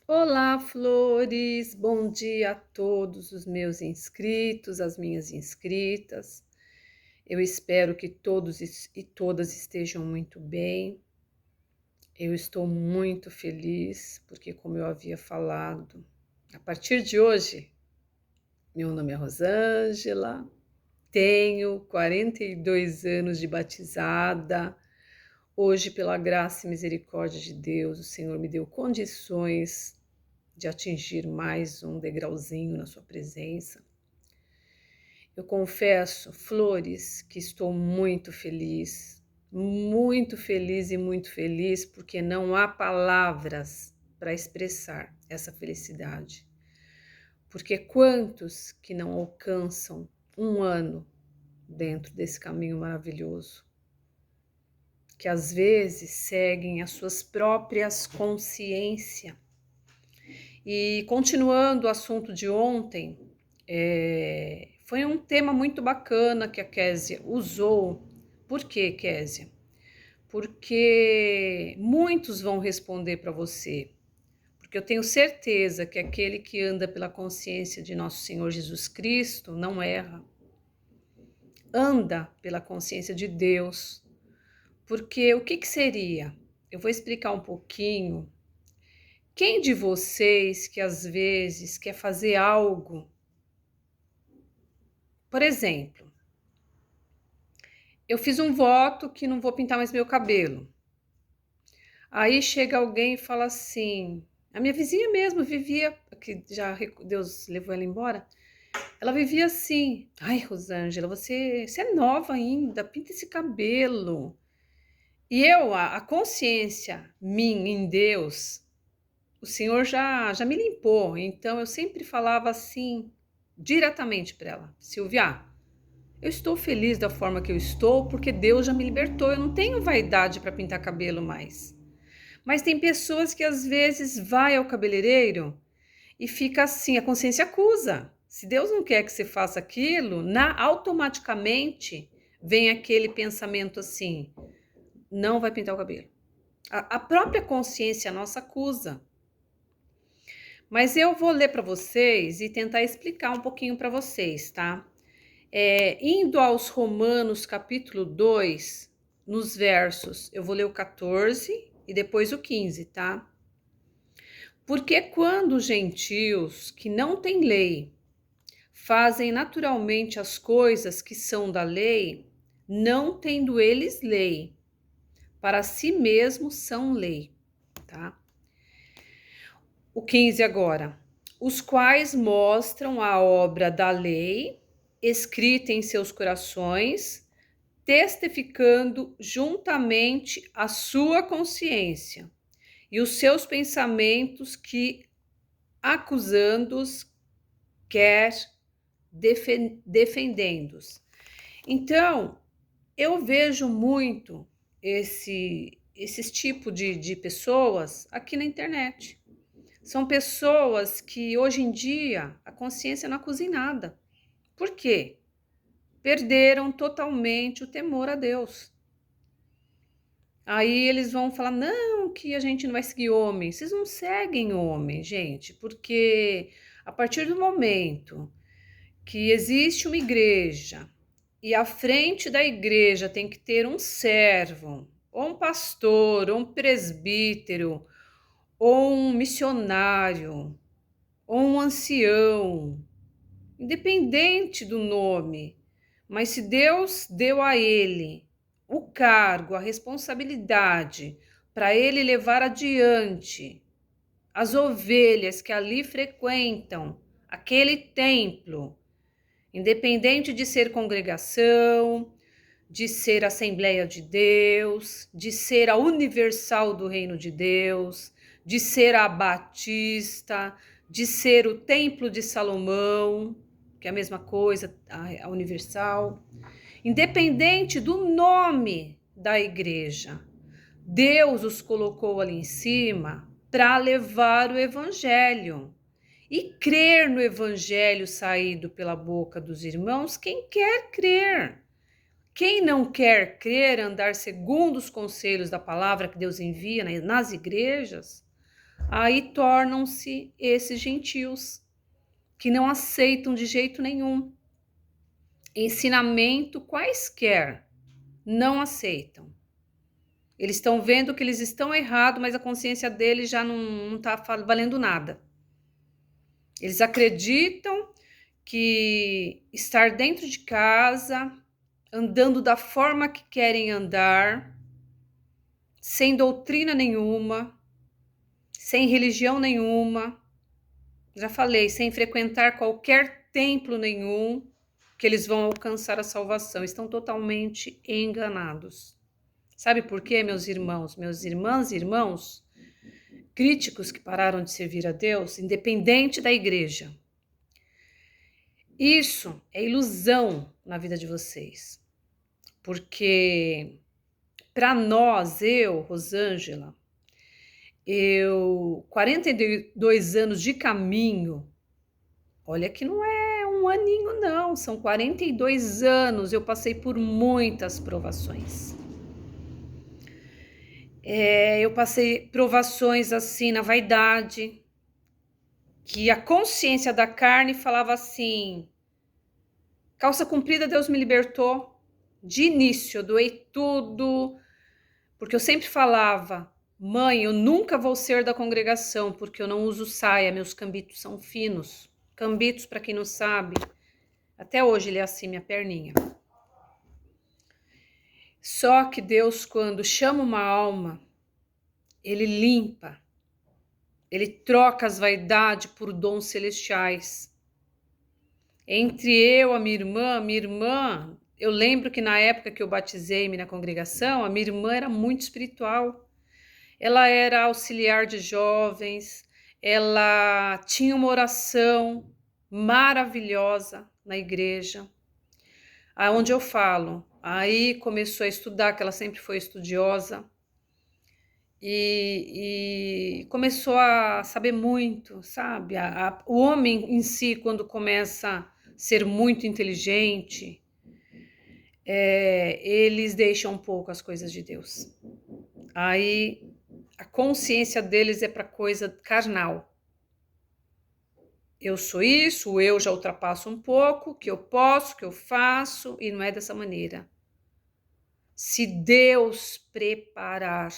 Olá, flores! Bom dia a todos os meus inscritos, as minhas inscritas. Eu espero que todos e todas estejam muito bem. Eu estou muito feliz porque, como eu havia falado, a partir de hoje, meu nome é Rosângela, tenho 42 anos de batizada. Hoje, pela graça e misericórdia de Deus, o Senhor me deu condições de atingir mais um degrauzinho na sua presença. Eu confesso, flores, que estou muito feliz, porque não há palavras para expressar essa felicidade. Porque quantos que não alcançam um ano dentro desse caminho maravilhoso, que às vezes seguem as suas próprias consciências. E continuando o assunto de ontem, foi um tema muito bacana que a Késia usou. Por que, Késia? Porque muitos vão responder para você. Porque eu tenho certeza que aquele que anda pela consciência de nosso Senhor Jesus Cristo não erra. Anda pela consciência de Deus. Porque o que seria? Eu vou explicar um pouquinho. Quem de vocês que às vezes quer fazer algo, por exemplo, eu fiz um voto que não vou pintar mais meu cabelo. Aí chega alguém e fala assim, a minha vizinha mesmo vivia, que já Deus levou ela embora, ela vivia assim, ai Rosângela, você é nova ainda, pinta esse cabelo. E eu, a consciência minha em Deus, o Senhor já me limpou, então eu sempre falava assim, diretamente para ela, Silvia, eu estou feliz da forma que eu estou porque Deus já me libertou. Eu não tenho vaidade para pintar cabelo mais. Mas tem pessoas que às vezes vai ao cabeleireiro e fica assim, a consciência acusa. Se Deus não quer que você faça aquilo, automaticamente vem aquele pensamento assim, não vai pintar o cabelo. A própria consciência nossa acusa. Mas eu vou ler para vocês e tentar explicar um pouquinho para vocês, tá? Indo aos Romanos, capítulo 2, nos versos, eu vou ler o 14 e depois o 15, tá? Porque quando os gentios que não têm lei fazem naturalmente as coisas que são da lei, não tendo eles lei, para si mesmos são lei, tá? O 15 agora. Os quais mostram a obra da lei escrita em seus corações, testificando juntamente a sua consciência e os seus pensamentos que, acusando-os, quer defendendo-os. Então, eu vejo muito esses tipos de pessoas aqui na internet. São pessoas que hoje em dia a consciência não acusa em nada. Por quê? Perderam totalmente o temor a Deus. Aí eles vão falar, não, que a gente não vai seguir homem. Vocês não seguem homem, gente, porque a partir do momento que existe uma igreja e à frente da igreja tem que ter um servo, ou um pastor, ou um presbítero, ou um missionário, ou um ancião, independente do nome, mas se Deus deu a ele o cargo, a responsabilidade para ele levar adiante as ovelhas que ali frequentam aquele templo, independente de ser congregação, de ser Assembleia de Deus, de ser a Universal do Reino de Deus, de ser a Batista, de ser o Templo de Salomão, que é a mesma coisa, a Universal. Independente do nome da igreja, Deus os colocou ali em cima para levar o evangelho. E crer no evangelho saído pela boca dos irmãos, quem quer crer. Quem não quer crer, andar segundo os conselhos da palavra que Deus envia nas igrejas, Aí tornam-se esses gentios, que não aceitam de jeito nenhum ensinamento quaisquer, não aceitam. Eles estão vendo que eles estão errados, mas a consciência deles já não está valendo nada. Eles acreditam que estar dentro de casa, andando da forma que querem andar, sem doutrina nenhuma, sem religião nenhuma, já falei, sem frequentar qualquer templo nenhum, que eles vão alcançar a salvação. Estão totalmente enganados. Sabe por quê, meus irmãos, irmãos, críticos que pararam de servir a Deus, independente da igreja? Isso é ilusão na vida de vocês. Porque para nós, eu, Rosângela, 42 anos de caminho, olha que não é um aninho não, são 42 anos, eu passei por muitas provações. Eu passei provações assim na vaidade, que a consciência da carne falava assim, calça comprida Deus me libertou, de início eu doei tudo, porque eu sempre falava, mãe, eu nunca vou ser da congregação, porque eu não uso saia, meus cambitos são finos. Cambitos, para quem não sabe, até hoje ele é assim, minha perninha. Só que Deus, quando chama uma alma, ele limpa, ele troca as vaidades por dons celestiais. Entre eu, a minha irmã, eu lembro que na época que eu batizei-me na congregação, a minha irmã era muito espiritual. Ela era auxiliar de jovens, ela tinha uma oração maravilhosa na igreja, aonde eu falo. Aí começou a estudar, que ela sempre foi estudiosa, e começou a saber muito, sabe? O homem em si, quando começa a ser muito inteligente, eles deixam um pouco as coisas de Deus. Aí a consciência deles é para coisa carnal. Eu sou isso, o eu já ultrapasso um pouco, que eu posso, que eu faço, e não é dessa maneira. Se Deus preparar,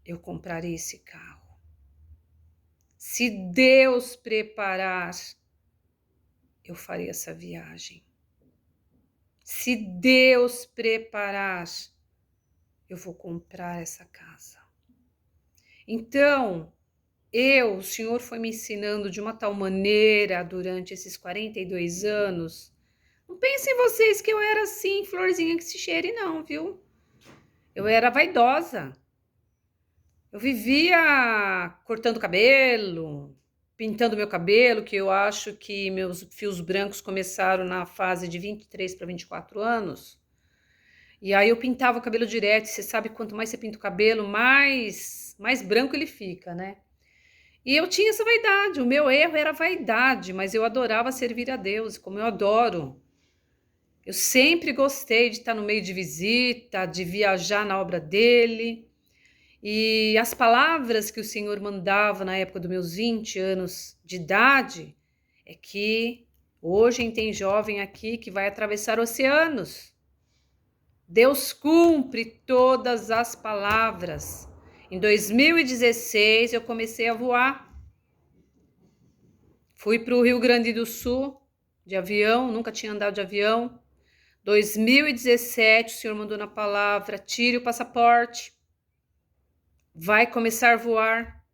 eu comprarei esse carro. Se Deus preparar, eu farei essa viagem. Se Deus preparar, eu vou comprar essa casa. Então, o Senhor foi me ensinando de uma tal maneira durante esses 42 anos. Não pensem vocês que eu era assim, florzinha que se cheire, não, viu? Eu era vaidosa. Eu vivia cortando cabelo, pintando meu cabelo, que eu acho que meus fios brancos começaram na fase de 23 para 24 anos. E aí eu pintava o cabelo direto. Você sabe, quanto mais você pinta o cabelo, mais branco ele fica, né? E eu tinha essa vaidade, o meu erro era vaidade, mas eu adorava servir a Deus, como eu adoro. Eu sempre gostei de estar no meio de visita, de viajar na obra dele. E as palavras que o Senhor mandava na época dos meus 20 anos de idade, é que hoje tem jovem aqui que vai atravessar oceanos. Deus cumpre todas as palavras. Em 2016 eu comecei a voar. Fui para o Rio Grande do Sul de avião, nunca tinha andado de avião. 2017 o Senhor mandou na palavra, tire o passaporte. Vai começar a voar.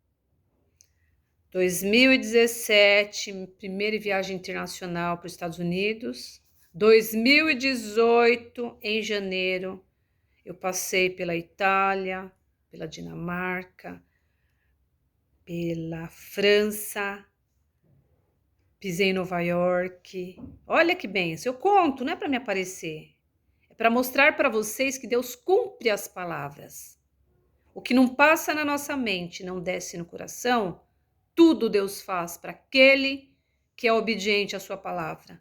2017, primeira viagem internacional para os Estados Unidos. 2018, em janeiro, eu passei pela Itália, pela Dinamarca, pela França, pisei em Nova York. Olha que benção, eu conto, não é para me aparecer. É para mostrar para vocês que Deus cumpre as palavras. O que não passa na nossa mente, não desce no coração, tudo Deus faz para aquele que é obediente à sua palavra.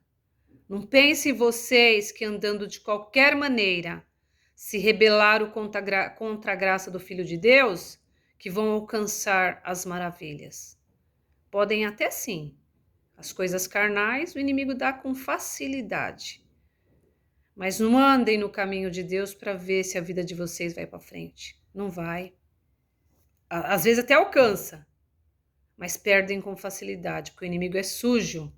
Não pensem vocês que andando de qualquer maneira se rebelaram contra a graça do Filho de Deus, que vão alcançar as maravilhas. Podem até sim. As coisas carnais o inimigo dá com facilidade. Mas não andem no caminho de Deus para ver se a vida de vocês vai para frente. Não vai. Às vezes até alcança, mas perdem com facilidade, porque o inimigo é sujo.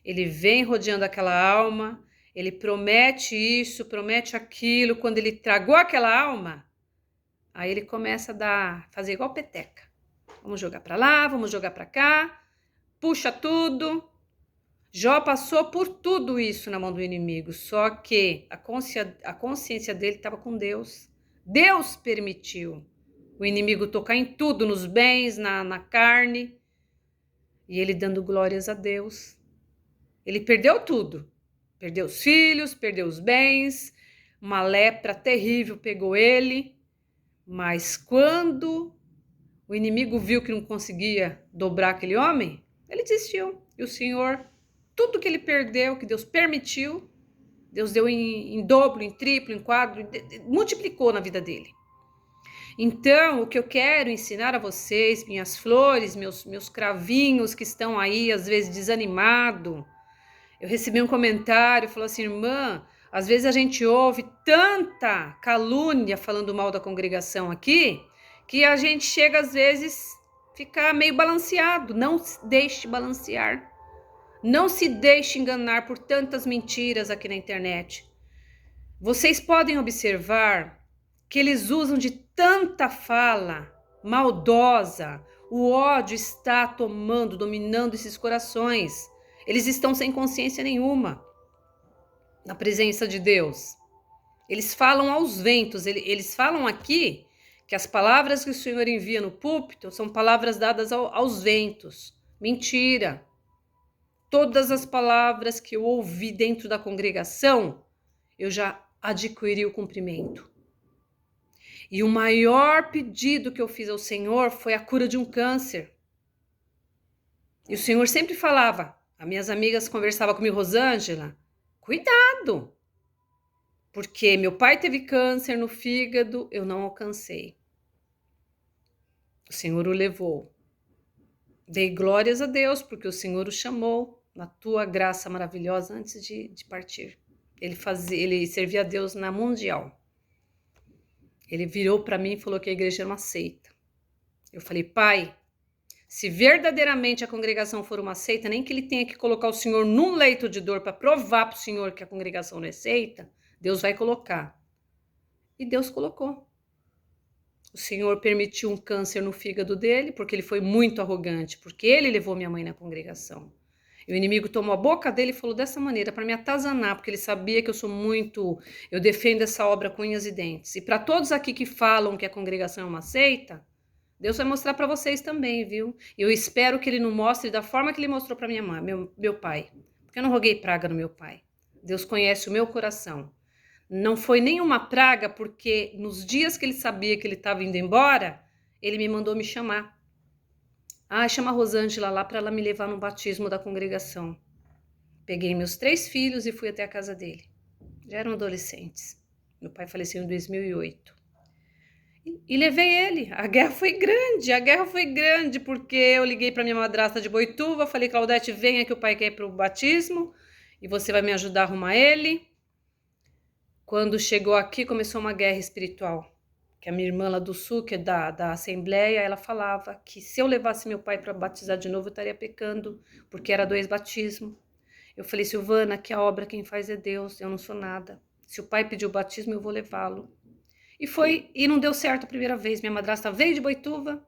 Ele vem rodeando aquela alma, ele promete isso, promete aquilo. Quando ele tragou aquela alma, aí ele começa a fazer igual peteca. Vamos jogar para lá, vamos jogar para cá, puxa tudo. Jó passou por tudo isso na mão do inimigo, só que a consciência dele estava com Deus. Deus permitiu o inimigo tocar em tudo, nos bens, na carne, e ele dando glórias a Deus. Ele perdeu tudo, perdeu os filhos, perdeu os bens, uma lepra terrível pegou ele, mas quando o inimigo viu que não conseguia dobrar aquele homem, ele desistiu. E o Senhor, tudo que ele perdeu, que Deus permitiu, Deus deu em dobro, em triplo, em quadro, multiplicou na vida dele. Então, o que eu quero ensinar a vocês, minhas flores, meus cravinhos que estão aí, às vezes desanimados. Eu recebi um comentário, falou assim, irmã, às vezes a gente ouve tanta calúnia falando mal da congregação aqui, que a gente chega às vezes ficar meio balanceado. Não se deixe balancear. Não se deixe enganar por tantas mentiras aqui na internet. Vocês podem observar que eles usam de tanta fala maldosa. O ódio está dominando esses corações. Eles estão sem consciência nenhuma na presença de Deus. Eles falam aos ventos. Eles falam aqui que as palavras que o Senhor envia no púlpito são palavras dadas aos ventos. Mentira. Todas as palavras que eu ouvi dentro da congregação, eu já adquiri o cumprimento. E o maior pedido que eu fiz ao Senhor foi a cura de um câncer. E o Senhor sempre falava, as minhas amigas conversavam comigo, Rosângela, cuidado, porque meu pai teve câncer no fígado, eu não alcancei. O Senhor o levou. Dei glórias a Deus, porque o Senhor o chamou na tua graça maravilhosa antes de partir. Ele servia a Deus na mundial. Ele virou para mim e falou que a igreja era uma seita. Eu falei, pai, se verdadeiramente a congregação for uma seita, nem que ele tenha que colocar o Senhor num leito de dor para provar para o Senhor que a congregação não é seita, Deus vai colocar. E Deus colocou. O Senhor permitiu um câncer no fígado dele, porque ele foi muito arrogante, porque ele levou minha mãe na congregação. E o inimigo tomou a boca dele e falou dessa maneira, para me atazanar, porque ele sabia que eu defendo essa obra com unhas e dentes. E para todos aqui que falam que a congregação é uma seita, Deus vai mostrar para vocês também, viu? E eu espero que ele não mostre da forma que ele mostrou para minha mãe, meu pai. Porque eu não roguei praga no meu pai. Deus conhece o meu coração. Não foi nenhuma praga, porque nos dias que ele sabia que ele estava indo embora, ele me mandou me chamar. Chama a Rosângela lá para ela me levar no batismo da congregação. Peguei meus 3 filhos e fui até a casa dele. Já eram adolescentes. Meu pai faleceu em 2008. E levei ele. A guerra foi grande, porque eu liguei para minha madrasta de Boituva, falei, Claudete, venha que o pai quer ir para o batismo e você vai me ajudar a arrumar ele. Quando chegou aqui, começou uma guerra espiritual. Que a minha irmã lá do sul, que é da Assembleia, ela falava que se eu levasse meu pai para batizar de novo, eu estaria pecando, porque era 2 batismos. Eu falei, Silvana, que a obra quem faz é Deus, eu não sou nada. Se o pai pediu o batismo, eu vou levá-lo. E não deu certo a primeira vez. Minha madrasta veio de Boituva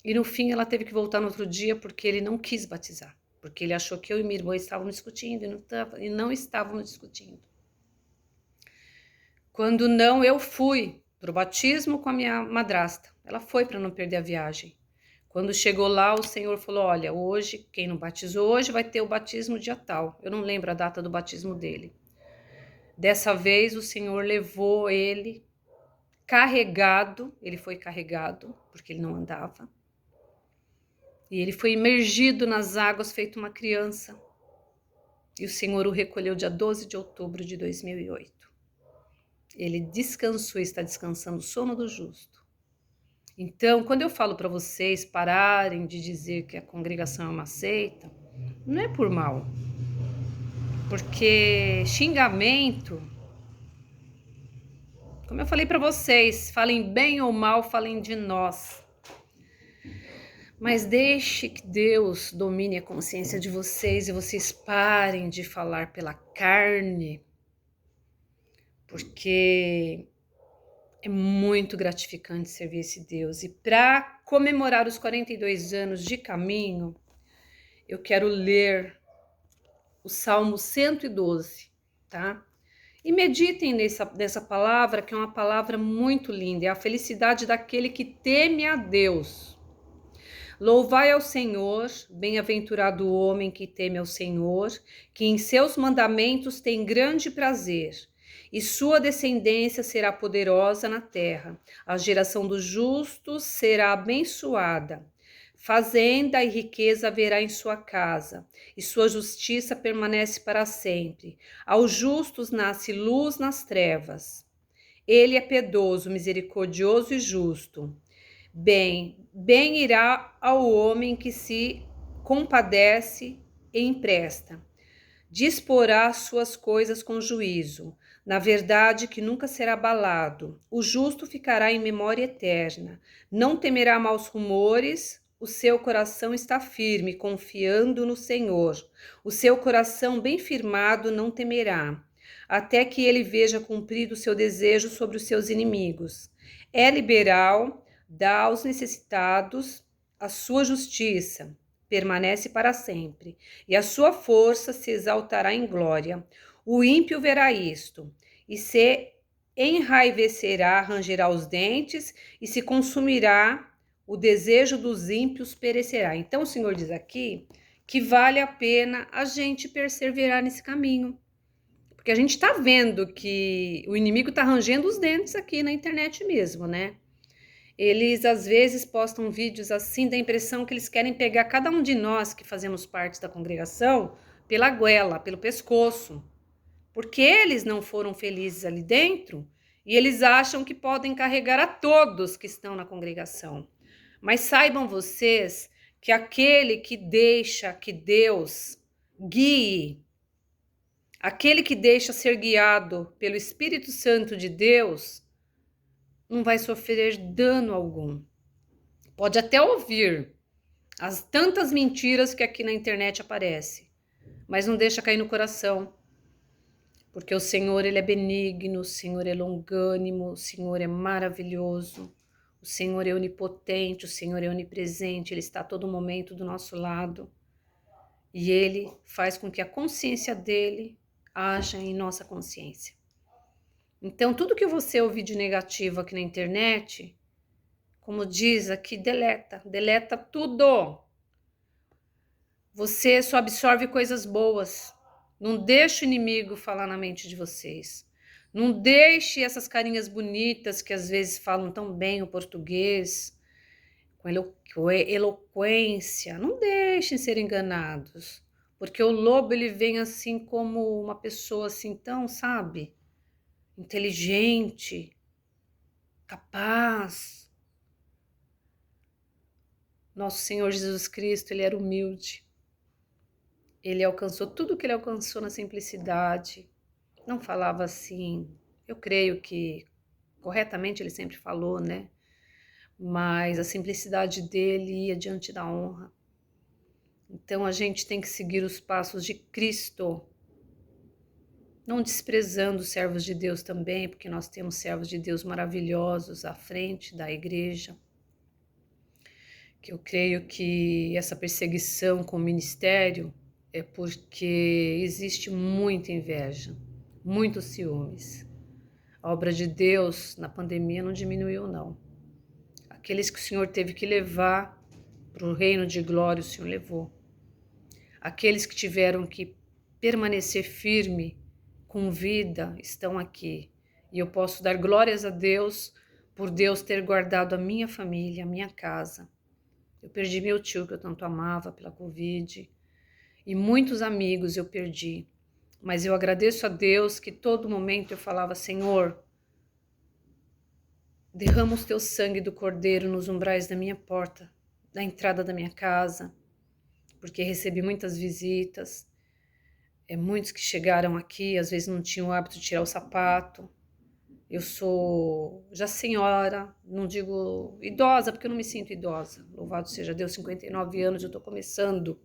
e no fim ela teve que voltar no outro dia porque ele não quis batizar. Porque ele achou que eu e minha irmã estávamos discutindo e não estávamos discutindo. Quando não, eu fui para o batismo com a minha madrasta. Ela foi para não perder a viagem. Quando chegou lá, o Senhor falou, olha, hoje, quem não batizou hoje vai ter o batismo dia tal. Eu não lembro a data do batismo dele. Dessa vez, o Senhor levou ele carregado. Ele foi carregado, porque ele não andava. E ele foi imergido nas águas, feito uma criança. E o Senhor o recolheu dia 12 de outubro de 2008. Ele descansou e está descansando o sono do justo. Então, quando eu falo para vocês pararem de dizer que a congregação é uma seita, não é por mal, porque xingamento, como eu falei para vocês, falem bem ou mal, falem de nós. Mas deixe que Deus domine a consciência de vocês e vocês parem de falar pela carne, porque é muito gratificante servir esse Deus. E para comemorar os 42 anos de caminho, eu quero ler o Salmo 112, tá? E meditem nessa palavra, que é uma palavra muito linda, é a felicidade daquele que teme a Deus. Louvai ao Senhor, bem-aventurado o homem que teme ao Senhor, que em seus mandamentos tem grande prazer, e sua descendência será poderosa na terra. A geração dos justos será abençoada. Fazenda e riqueza haverá em sua casa, e sua justiça permanece para sempre. Aos justos nasce luz nas trevas. Ele é piedoso, misericordioso e justo. Bem irá ao homem que se compadece e empresta. Disporá suas coisas com juízo, na verdade que nunca será abalado. O justo ficará em memória eterna. Não temerá maus rumores, o seu coração está firme, confiando no Senhor. O seu coração bem firmado não temerá, até que ele veja cumprido o seu desejo sobre os seus inimigos. É liberal, dá aos necessitados a sua justiça, permanece para sempre, e a sua força se exaltará em glória. O ímpio verá isto, e se enraivecerá, rangerá os dentes, e se consumirá, o desejo dos ímpios perecerá. Então o Senhor diz aqui que vale a pena a gente perseverar nesse caminho, porque a gente está vendo que o inimigo está rangendo os dentes aqui na internet mesmo, né? Eles às vezes postam vídeos assim, da impressão que eles querem pegar cada um de nós que fazemos parte da congregação pela goela, pelo pescoço, porque eles não foram felizes ali dentro e eles acham que podem carregar a todos que estão na congregação. Mas saibam vocês que aquele que deixa que Deus guie, aquele que deixa ser guiado pelo Espírito Santo de Deus, não vai sofrer dano algum. Pode até ouvir as tantas mentiras que aqui na internet aparecem, mas não deixa cair no coração, porque o Senhor, ele é benigno, o Senhor é longânimo, o Senhor é maravilhoso, o Senhor é onipotente, o Senhor é onipresente, ele está a todo momento do nosso lado e ele faz com que a consciência dele haja em nossa consciência. Então, tudo que você ouvir de negativo aqui na internet, como diz aqui, deleta tudo. Você só absorve coisas boas. Não deixe o inimigo falar na mente de vocês. Não deixe essas carinhas bonitas que às vezes falam tão bem o português, com eloquência. Não deixem ser enganados, porque o lobo ele vem assim como uma pessoa assim tão, sabe, inteligente, capaz. Nosso Senhor Jesus Cristo, ele era humilde. Ele alcançou tudo o que ele alcançou na simplicidade. Não falava assim, eu creio que corretamente ele sempre falou, né? Mas a simplicidade dele ia diante da honra. Então a gente tem que seguir os passos de Cristo, não desprezando os servos de Deus também, porque nós temos servos de Deus maravilhosos à frente da igreja. Que eu creio que essa perseguição com o ministério é porque existe muita inveja, muitos ciúmes. A obra de Deus na pandemia não diminuiu, não. Aqueles que o Senhor teve que levar para o reino de glória, o Senhor levou. Aqueles que tiveram que permanecer firme, com vida, estão aqui. E eu posso dar glórias a Deus por Deus ter guardado a minha família, a minha casa. Eu perdi meu tio, que eu tanto amava, pela Covid. E muitos amigos eu perdi. Mas eu agradeço a Deus que todo momento eu falava, Senhor, Derrama o teu sangue do cordeiro nos umbrais da minha porta, da entrada da minha casa, porque recebi muitas visitas, muitos que chegaram aqui, às vezes não tinham o hábito de tirar o sapato. Eu sou já senhora, não digo idosa, porque eu não me sinto idosa. Louvado seja Deus, 59 anos, eu estou começando.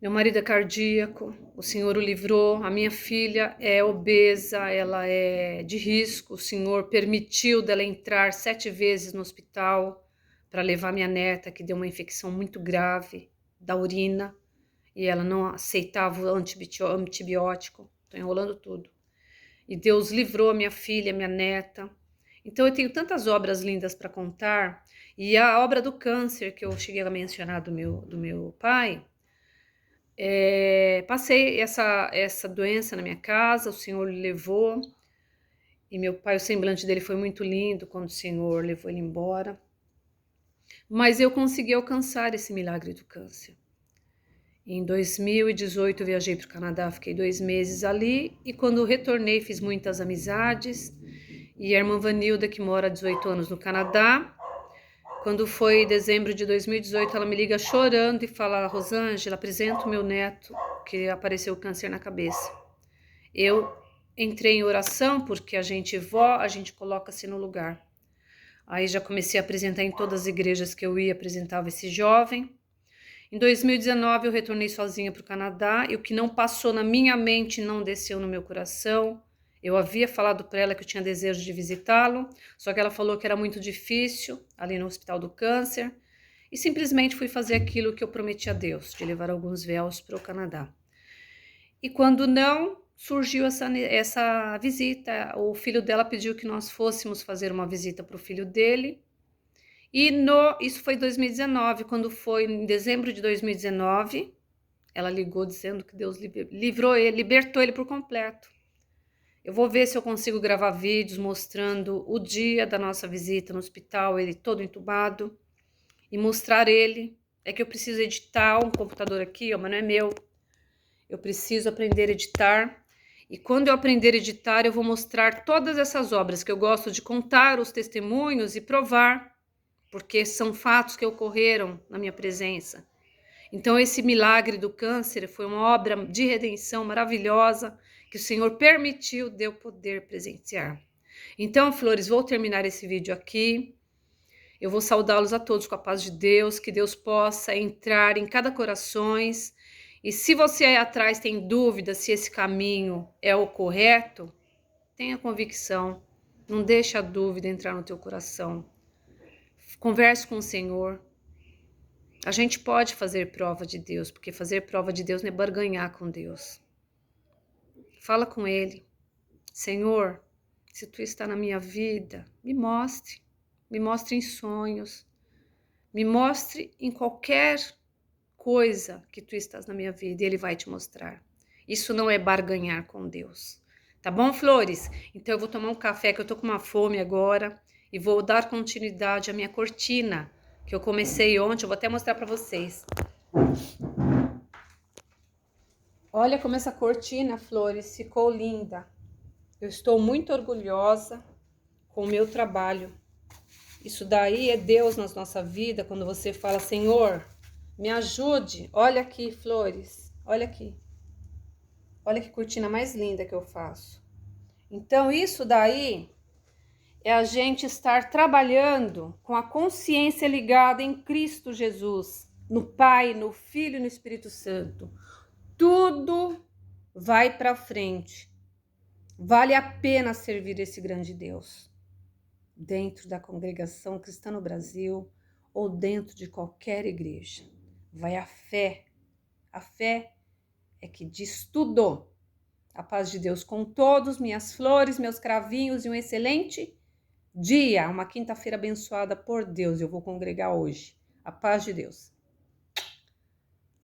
Meu marido é cardíaco, o Senhor o livrou. A minha filha é obesa, ela é de risco. O Senhor permitiu dela entrar 7 vezes no hospital para levar minha neta, que deu uma infecção muito grave da urina, e ela não aceitava o antibiótico. Estou enrolando tudo. E Deus livrou a minha filha, minha neta. Então eu tenho tantas obras lindas para contar. E a obra do câncer, que eu cheguei a mencionar do meu pai, passei essa doença na minha casa, o Senhor levou. E meu pai, o semblante dele foi muito lindo quando o Senhor levou ele embora. Mas eu consegui alcançar esse milagre do câncer. Em 2018 eu viajei para o Canadá, fiquei 2 meses ali, e quando retornei fiz muitas amizades, e a irmã Vanilda, que mora há 18 anos no Canadá, quando foi dezembro de 2018, ela me liga chorando e fala: Rosângela, apresenta o meu neto, que apareceu câncer na cabeça. Eu entrei em oração, porque a gente coloca-se no lugar. Aí já comecei a apresentar em todas as igrejas que eu ia, apresentava esse jovem. Em 2019 eu retornei sozinha para o Canadá, e o que não passou na minha mente não desceu no meu coração. Eu havia falado para ela que eu tinha desejo de visitá-lo, só que ela falou que era muito difícil, ali no Hospital do Câncer, e simplesmente fui fazer aquilo que eu prometi a Deus, de levar alguns véus para o Canadá. E quando não, surgiu essa visita, o filho dela pediu que nós fôssemos fazer uma visita para o filho dele. E isso foi em 2019, quando foi em dezembro de 2019, ela ligou dizendo que Deus livrou ele, libertou ele por completo. Eu vou ver se eu consigo gravar vídeos mostrando o dia da nossa visita no hospital, ele todo entubado, e mostrar ele. É que eu preciso editar um computador aqui, mas não é meu. Eu preciso aprender a editar. E quando eu aprender a editar, eu vou mostrar todas essas obras que eu gosto de contar, os testemunhos e provar, porque são fatos que ocorreram na minha presença. Então esse milagre do câncer foi uma obra de redenção maravilhosa que o Senhor permitiu de eu poder presenciar. Então, flores, vou terminar esse vídeo aqui. Eu vou saudá-los a todos com a paz de Deus, que Deus possa entrar em cada coração. E se você aí atrás tem dúvida se esse caminho é o correto, tenha convicção, não deixe a dúvida entrar no teu coração. Converse com o Senhor. A gente pode fazer prova de Deus, porque fazer prova de Deus não é barganhar com Deus. Fala com Ele. Senhor, se Tu está na minha vida, me mostre em sonhos, me mostre em qualquer coisa que Tu estás na minha vida, e Ele vai te mostrar. Isso não é barganhar com Deus. Tá bom, flores? Então eu vou tomar um café, que eu tô com uma fome agora, e vou dar continuidade à minha cortina, que eu comecei ontem. Eu vou até mostrar para vocês. Olha como essa cortina, flores, ficou linda. Eu estou muito orgulhosa com o meu trabalho. Isso daí é Deus na nossa vida, quando você fala: Senhor, me ajude. Olha aqui, flores, olha aqui. Olha que cortina mais linda que eu faço. Então isso daí é a gente estar trabalhando com a consciência ligada em Cristo Jesus, no Pai, no Filho e no Espírito Santo. Tudo vai para frente. Vale a pena servir esse grande Deus. Dentro da congregação cristã no Brasil ou dentro de qualquer igreja. Vai a fé. A fé é que diz tudo. A paz de Deus com todos, minhas flores, meus cravinhos, e um excelente dia, uma quinta-feira abençoada por Deus. Eu vou congregar hoje. A paz de Deus.